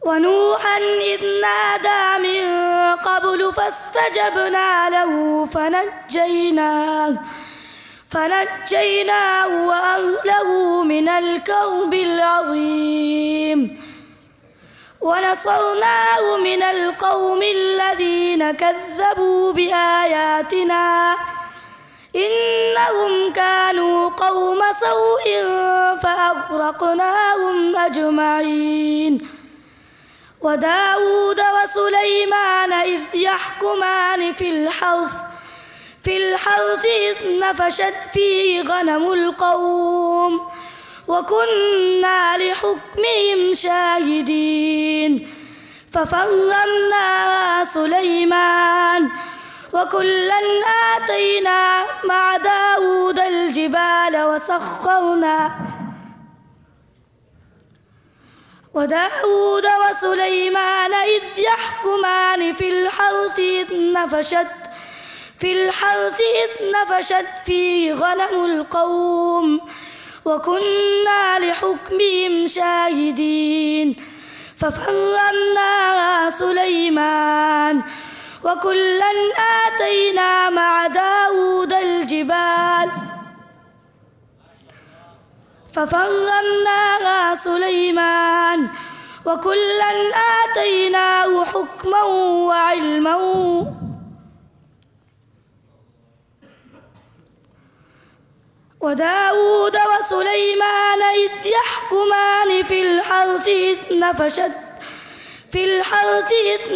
ونوحا إذ نادى من قبل فاستجبنا له فنجيناه وأهله من الكرب العظيم ونصرناه من القوم الذين كذبوا بآياتنا إنهم كانوا قوم سوء فأغرقناهم أجمعين وداود وسليمان إذ يحكمان في الحرث إذ نفشت فيه غنم القوم وكنا لحكمهم شاهدين ففهمناها سليمان وكلا آتينا مع داود الجبال وداود وسليمان إذ يحكمان في الحرث إذ نفشت فيه غنم القوم وكنا لحكمهم شاهدين ففهمناها سليمان وكلا آتينا مع داود الجبال ففهمناها سليمان وكلا آتيناه حكما وعلما وداود وسليمان إذ يحكمان في الحرث إذ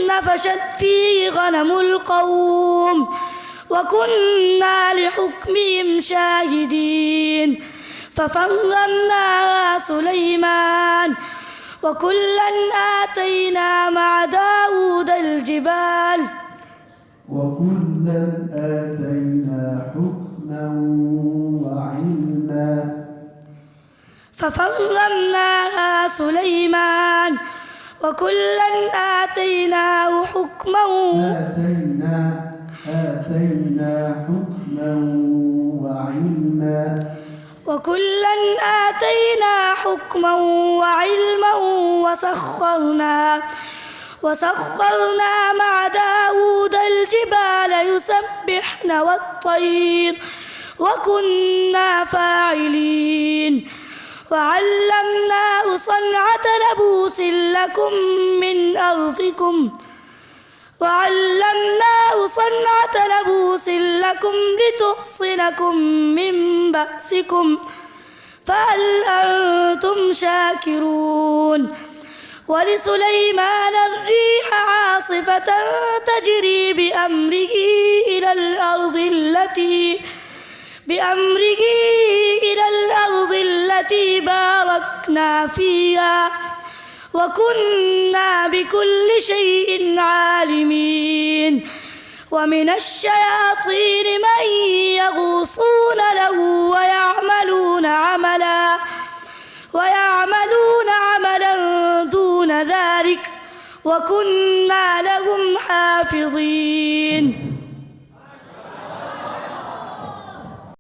نفشت فيه غنم القوم وكنا لحكمهم شاهدين ففهمناها سليمان وكلا آتينا مع داود الجبال وكلا آتينا حكما وعلما ففهمناها سليمان وكلا آتيناه حكما وعلما وكلا آتينا حكما وعلما وسخرنا مع داود الجبال يسبحن والطير وكنا فاعلين وعلمناه صنعة لبوس لكم لتحصنكم من بأسكم فهل أنتم شاكرون ولسليمان الريح عاصفة تجري بأمره إلى الأرض التي باركنا فيها وكنا بكل شيء عالمين ومن الشياطين من يغوصون له ويعملون عملا دون ذلك وكنا لهم حافظين